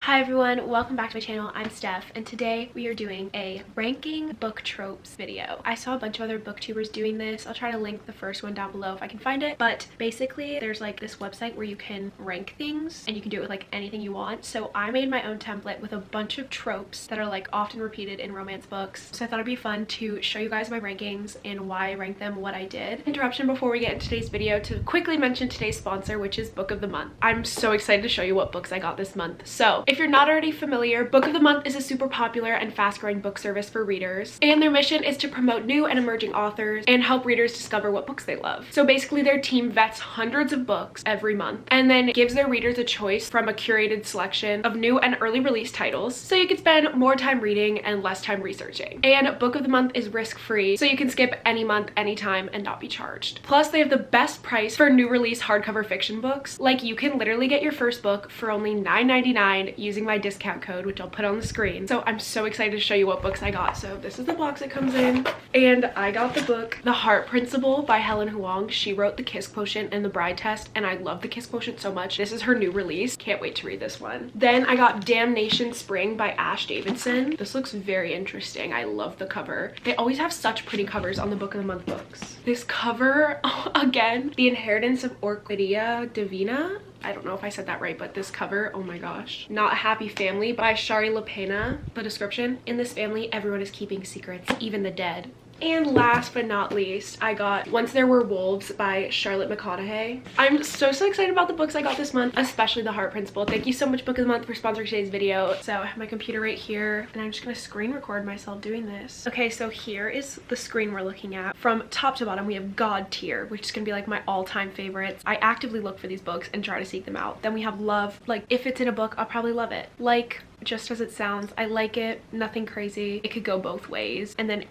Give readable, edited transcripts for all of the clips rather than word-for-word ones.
Hi everyone, welcome back to my channel. I'm Steph and today we are doing a ranking book tropes video. I saw a bunch of other booktubers doing this. I'll try to link the first one down below if I can find it, but basically there's like this website where you can rank things and you can do it with like anything you want. So I made my own template with a bunch of tropes that are like often repeated in romance books. So I thought it'd be fun to show you guys my rankings and why I ranked them, what I did. Interruption before we get into today's video to quickly mention today's sponsor, which is Book of the Month. I'm so excited to show you what books I got this month. So if you're not already familiar, Book of the Month is a super popular and fast-growing book service for readers, and their mission is to promote new and emerging authors and help readers discover what books they love. So basically their team vets hundreds of books every month and then gives their readers a choice from a curated selection of new and early release titles, so you can spend more time reading and less time researching. And Book of the Month is risk-free, so you can skip any month, anytime, and not be charged. Plus they have the best price for new release hardcover fiction books. Like, you can literally get your first book for only $9.99 using my discount code, which I'll put on the screen. So I'm so excited to show you what books I got. So this is the box it comes in, and I got the book The Heart Principle by Helen Huang. She wrote The Kiss Quotient and The Bride Test, and I love The Kiss Quotient so much. This is her new release. Can't wait to read this one. Then I got Damnation Spring by Ash Davidson. This looks very interesting. I love the cover. They always have such pretty covers on the Book of the Month books. This cover, again, The Inheritance of Orquídea Divina. I don't know if I said that right, but this cover, oh my gosh. Not a Happy Family by Shari LaPena. The description: in this family, everyone is keeping secrets, even the dead. And last but not least, I got Once There Were Wolves by Charlotte McConaughey. I'm so excited about the books I got this month, especially The Heart Principle. Thank you so much, Book of the Month, for sponsoring today's video. So I have my computer right here, and I'm just gonna screen record myself doing this. Okay, so here is the screen we're looking at. From top to bottom, we have God Tier, which is gonna be like my all-time favorites. I actively look for these books and try to seek them out. Then we have Love. Like, if it's in a book, I'll probably love it. Like, just as it sounds, I like it, nothing crazy. It could go both ways. And then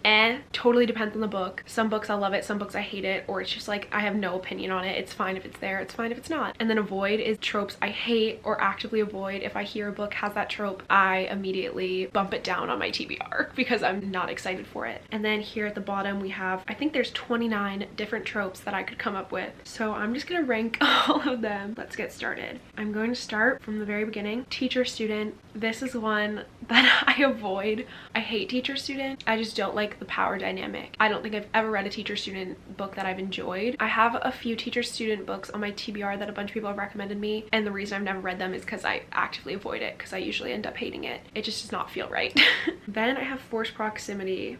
totally depends on the book. Some books I'll love it, some books I hate it, or it's just like I have no opinion on it. It's fine if it's there, it's fine if it's not. And then Avoid is tropes I hate or actively avoid. If I hear a book has that trope, I immediately bump it down on my TBR because I'm not excited for it. And then here at the bottom we have, I think there's 29 different tropes that I could come up with. So I'm just gonna rank all of them. Let's get started. I'm going to start from the very beginning. Teacher student. This is one that I avoid. I hate teacher student. I just don't like the power dynamic. I don't think I've ever read a teacher student book that I've enjoyed. I have a few teacher student books on my TBR that a bunch of people have recommended me, and the reason I've never read them is because I actively avoid it because I usually end up hating it. It just does not feel right. Then I have forced proximity.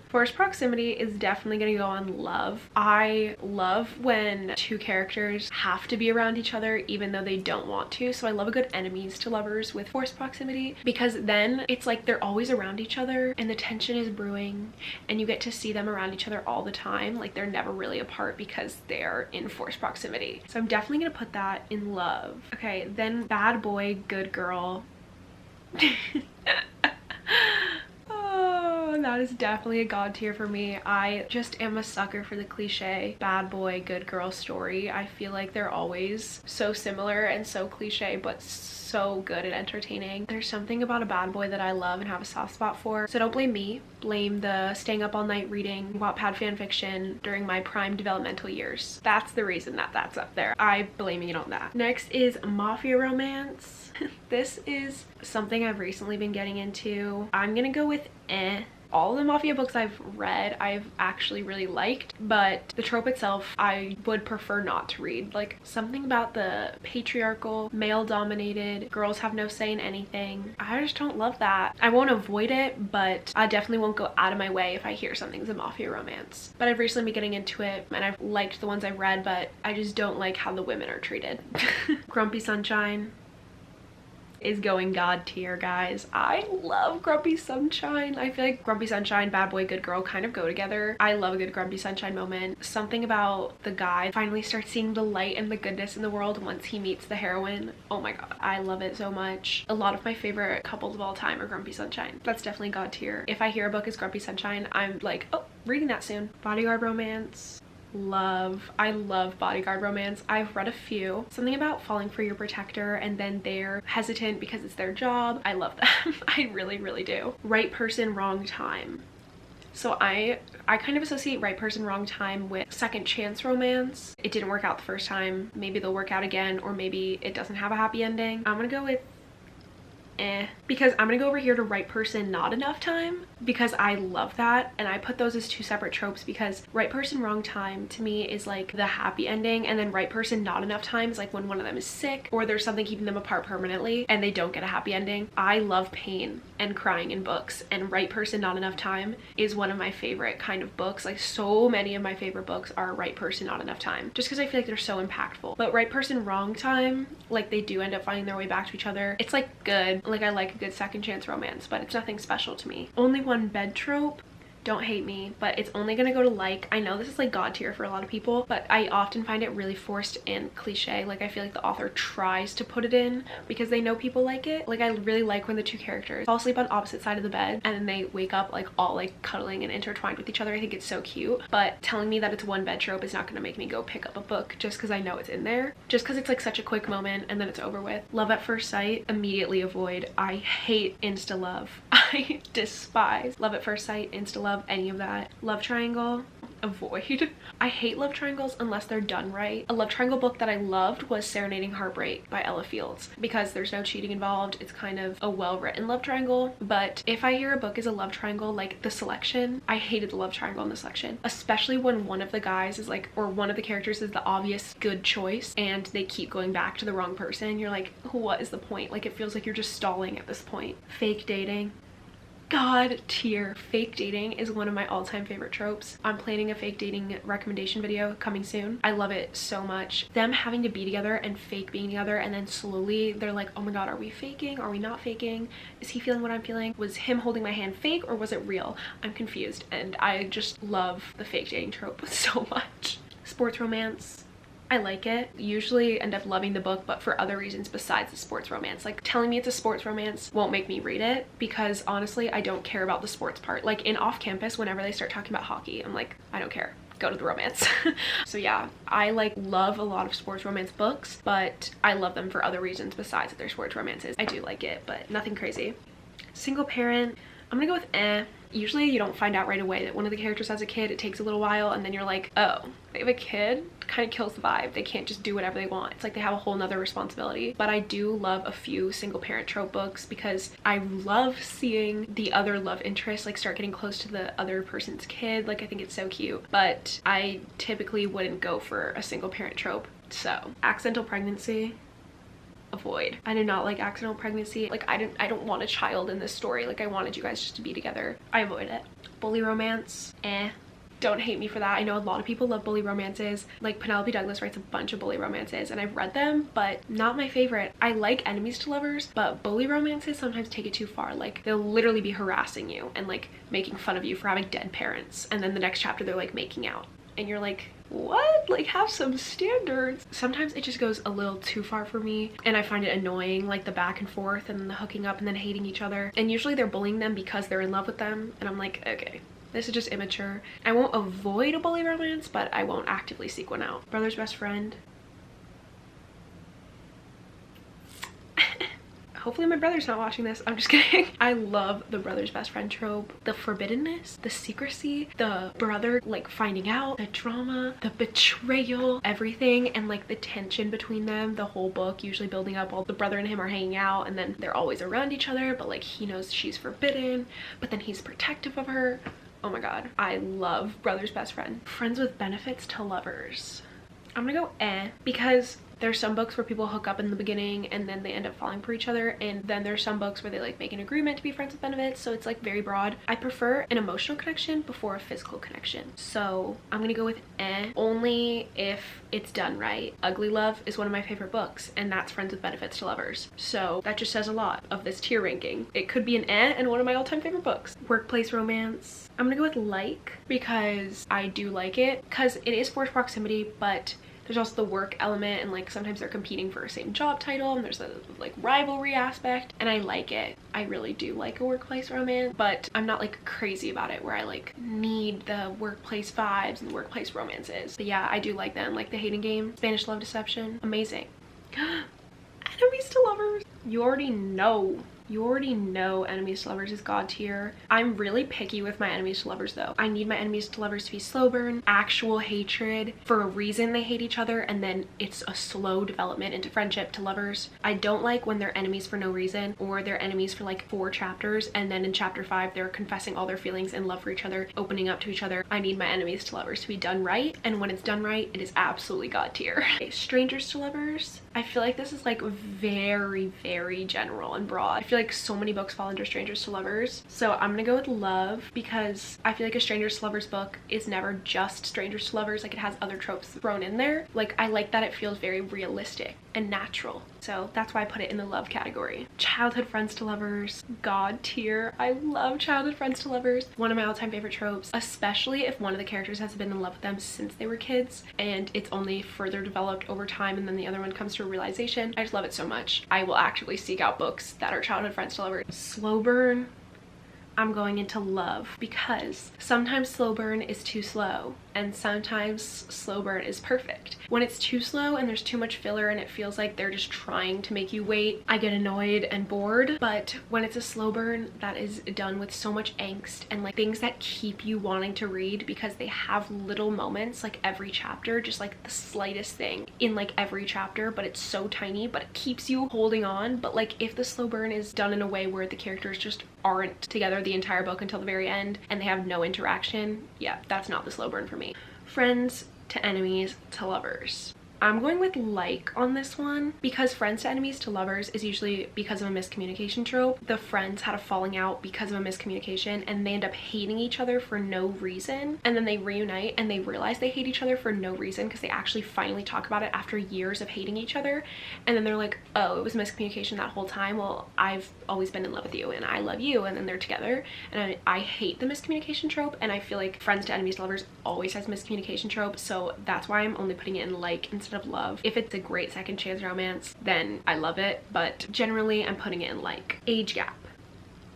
Forced proximity is definitely gonna go on Love. I love when two characters have to be around each other even though they don't want to. So I love a good enemies to lovers with forced proximity, because then it's like they're always around each other and the tension is brewing and you get to see them around each other all the time. Like, they're never really apart because they're in forced proximity. So I'm definitely gonna put that in Love. Okay, then Bad Boy, Good Girl. That is definitely a God tier for me. I just am a sucker for the cliche bad boy, good girl story. I feel like they're always so similar and so cliche, but so good and entertaining. There's something about a bad boy that I love and have a soft spot for. So don't blame me. Blame the staying up all night reading Wattpad fan fiction during my prime developmental years. That's the reason that that's up there. I blame it on that. Next is mafia romance. This is something I've recently been getting into. I'm gonna go with all the mafia books I've read I've actually really liked, but the trope itself I would prefer not to read. Like, something about the patriarchal, male-dominated, girls have no say in anything. I just don't love that. I won't avoid it, but I definitely won't go out of my way if I hear something's a mafia romance. But I've recently been getting into it and I've liked the ones I've read, but I just don't like how the women are treated. Grumpy Sunshine is going God tier, guys. I love Grumpy Sunshine. I feel like Grumpy Sunshine, Bad Boy, Good Girl kind of go together. I love a good Grumpy Sunshine moment. Something about the guy finally starts seeing the light and the goodness in the world once he meets the heroine. Oh my god, I love it so much. A lot of my favorite couples of all time are Grumpy Sunshine. That's definitely God tier. If I hear a book is Grumpy Sunshine, I'm like, oh, reading that soon. Bodyguard romance. I love bodyguard romance. I've read a few. Something about falling for your protector and then they're hesitant because it's their job. I love them. I really do. Right person, wrong time. So I kind of associate right person, wrong time with second chance romance. It didn't work out the first time. Maybe they'll work out again, or maybe it doesn't have a happy ending. I'm gonna go with because I'm gonna go over here to right person not enough time, because I love that, and I put those as two separate tropes because right person wrong time to me is like the happy ending, and then right person not enough time is like when one of them is sick or there's something keeping them apart permanently and they don't get a happy ending. I love pain and crying in books, and right person not enough time is one of my favorite kind of books. Like, so many of my favorite books are right person not enough time, just because I feel like they're so impactful. But right person wrong time, like, they do end up finding their way back to each other. It's like good, like I like a good second chance romance, but it's nothing special to me. Only one bed trope. Don't hate me, but it's only gonna go to like. I know this is like god tier for a lot of people, but I often find it really forced and cliche. Like, I feel like the author tries to put it in because they know people like it. Like, I really like when the two characters fall asleep on opposite side of the bed and then they wake up like all like cuddling and intertwined with each other. I think it's so cute. But telling me that it's one bed trope is not gonna make me go pick up a book just because I know it's in there, just because it's like such a quick moment and then it's over with. Love at first sight, immediately avoid. I hate insta love. I despise love at first sight, insta love, any of that. Love triangle, avoid. I hate love triangles unless they're done right. A love triangle book that I loved was Serenading Heartbreak by Ella Fields, because there's no cheating involved. It's kind of a well-written love triangle. But if I hear a book is a love triangle, like The Selection, I hated the love triangle in The Selection, especially when one of the guys is like, or one of the characters is the obvious good choice and they keep going back to the wrong person. You're like, what is the point? Like, it feels like you're just stalling at this point. Fake dating, god tier. Fake dating is one of my all-time favorite tropes. I'm planning a fake dating recommendation video coming soon. I love it so much. Them having to be together and fake being together, and then slowly they're like, oh my god, are we faking? Are we not faking? Is he feeling what I'm feeling? Was him holding my hand fake or was it real? I'm confused, and I just love the fake dating trope so much. Sports romance, I like it. Usually end up loving the book, but for other reasons besides the sports romance. Like, telling me it's a sports romance won't make me read it, because honestly, I don't care about the sports part. Like, in Off Campus, whenever they start talking about hockey, I'm like, I don't care. Go to the romance. So yeah, I like love a lot of sports romance books, but I love them for other reasons besides that they're sports romances. I do like it, but nothing crazy. Single parent, I'm gonna go with Usually you don't find out right away that one of the characters has a kid. It takes a little while, and then you're like, oh, they have a kid? Kind of kills the vibe. They can't just do whatever they want. It's like they have a whole nother responsibility. But I do love a few single parent trope books because I love seeing the other love interest like start getting close to the other person's kid. Like, I think it's so cute. But I typically wouldn't go for a single parent trope. So, accidental pregnancy, avoid. I do not like accidental pregnancy. Like, I don't want a child in this story. Like, I wanted you guys just to be together. I avoid it. Bully romance, don't hate me for that. I know a lot of people love bully romances. Like, Penelope Douglas writes a bunch of bully romances and I've read them, but not my favorite. I like enemies to lovers, but bully romances sometimes take it too far. Like, they'll literally be harassing you and like making fun of you for having dead parents, and then the next chapter they're like making out and you're like, what? Like, have some standards. Sometimes it just goes a little too far for me and I find it annoying, like the back and forth and the hooking up and then hating each other, and usually they're bullying them because they're in love with them, and I'm like, okay, this is just immature. I won't avoid a bully romance, but I won't actively seek one out. Brother's best friend. Hopefully my brother's not watching this. I'm just kidding. I love the brother's best friend trope. The forbiddenness, the secrecy, the brother like finding out, the drama, the betrayal, everything, and like the tension between them. The whole book usually building up while the brother and him are hanging out, and then they're always around each other, but like he knows she's forbidden, but then he's protective of her. Oh my god, I love brother's best friend. Friends with benefits to lovers, I'm gonna go because there's some books where people hook up in the beginning and then they end up falling for each other, and then there's some books where they like make an agreement to be friends with benefits, so it's like very broad. I prefer an emotional connection before a physical connection, so I'm gonna go with only if it's done right. Ugly Love is one of my favorite books, and that's friends with benefits to lovers, so that just says a lot of this tier ranking. It could be an and one of my all-time favorite books. Workplace romance, I'm gonna go with like, because I do like it because it is forced proximity, but there's also the work element, and like sometimes they're competing for a same job title, and there's a like rivalry aspect, and I like it. I really do like a workplace romance, but I'm not like crazy about it where I like need the workplace vibes and the workplace romances. But yeah, I do like them. Like The Hating Game, Spanish Love Deception, amazing. Enemies to lovers, you already know You already know enemies to lovers is god tier. I'm really picky with my enemies to lovers though. I need my enemies to lovers to be slow burn, actual hatred, for a reason they hate each other, and then it's a slow development into friendship to lovers. I don't like when they're enemies for no reason, or they're enemies for like 4 chapters, and then in chapter 5 they're confessing all their feelings and love for each other, opening up to each other. I need my enemies to lovers to be done right, and when it's done right, it is absolutely god tier. Okay, strangers to lovers. I feel like this is like very general and broad. I feel like so many books fall under strangers to lovers, so I'm gonna go with love, because I feel like a strangers to lovers book is never just strangers to lovers. Like, it has other tropes thrown in there. Like, I like that it feels very realistic and natural, so that's why I put it in the love category. Childhood friends to lovers, god tier. I love childhood friends to lovers. One of my all-time favorite tropes, especially if one of the characters has been in love with them since they were kids and it's only further developed over time, and then the other one comes to a realization. I just love it so much. I will actually seek out books that are childhood friends to lovers. Slow burn, I'm going into love, because sometimes slow burn is too slow and sometimes slow burn is perfect. When it's too slow and there's too much filler and it feels like they're just trying to make you wait, I get annoyed and bored. But when it's a slow burn that is done with so much angst and like things that keep you wanting to read, because they have little moments like every chapter, just like the slightest thing in like every chapter, but it's so tiny, but it keeps you holding on. But like, if the slow burn is done in a way where the characters just aren't together the entire book until the very end and they have no interaction, yeah, that's not the slow burn for me. Friends to enemies to lovers. I'm going with like on this one, because friends to enemies to lovers is usually because of a miscommunication trope. The friends had a falling out because of a miscommunication and they end up hating each other for no reason, and then they reunite and they realize they hate each other for no reason because they actually finally talk about it after years of hating each other, and then they're like, oh, it was miscommunication that whole time. Well, I've always been in love with you and I love you, and then they're together. And I hate the miscommunication trope, and I feel like friends to enemies to lovers always has miscommunication trope, so that's why I'm only putting it in like instead of love. If it's a great second chance romance, then I love it, but generally I'm putting it in like. Age gap.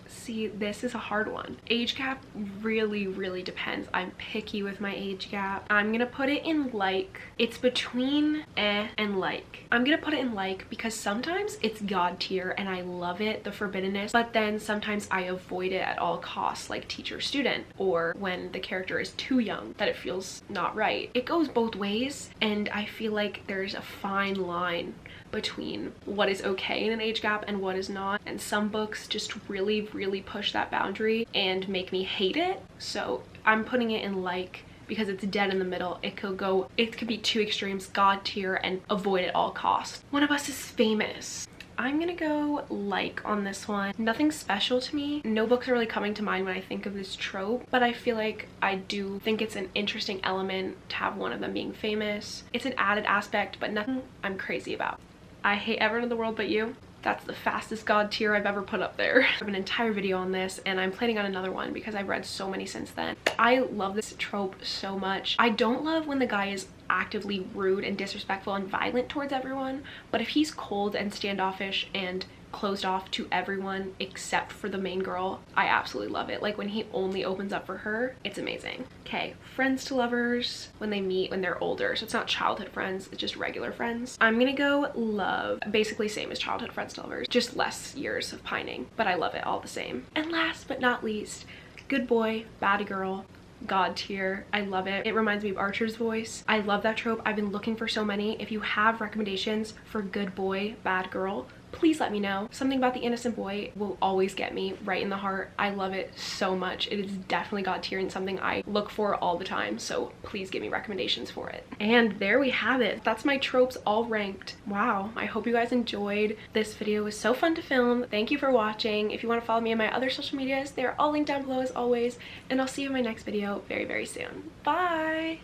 See, this is a hard one. Age gap really depends. I'm picky with my age gap. I'm gonna put it in like. It's between and like. I'm gonna put it in like because sometimes it's god tier and I love it, the forbiddenness, but then sometimes I avoid it at all costs, like teacher student, or when the character is too young that it feels not right. It goes both ways, and I feel like there's a fine line between what is okay in an age gap and what is not, and some books just really push that boundary and make me hate it. So I'm putting it in like because it's dead in the middle. It could be two extremes, god tier and avoid at all costs. One of us is famous. I'm gonna go like on this one. Nothing special to me. No books are really coming to mind when I think of this trope, but I feel like I do think it's an interesting element to have one of them being famous. It's an added aspect, but nothing I'm crazy about. I hate everyone in the world but you. That's the fastest god tier I've ever put up there. I have an entire video on this and I'm planning on another one because I've read so many since then. I love this trope so much. I don't love when the guy is actively rude and disrespectful and violent towards everyone, but if he's cold and standoffish and closed off to everyone except for the main girl, I absolutely love it. Like when he only opens up for her, it's amazing. Okay, friends to lovers, when they meet when they're older, so it's not childhood friends, it's just regular friends. I'm gonna go love. Basically same as childhood friends to lovers, just less years of pining, but I love it all the same. And last but not least, good boy, bad girl, god tier. I love it. It reminds me of Archer's voice. I love that trope. I've been looking for so many. If you have recommendations for good boy, bad girl, please let me know. Something about the innocent boy will always get me right in the heart. I love it so much. It is definitely god tier and something I look for all the time, so please give me recommendations for it. And there we have it. That's my tropes all ranked. Wow, I hope you guys enjoyed. This video was so fun to film. Thank you for watching. If you want to follow me on my other social medias, they're all linked down below as always, and I'll see you in my next video very soon. Bye!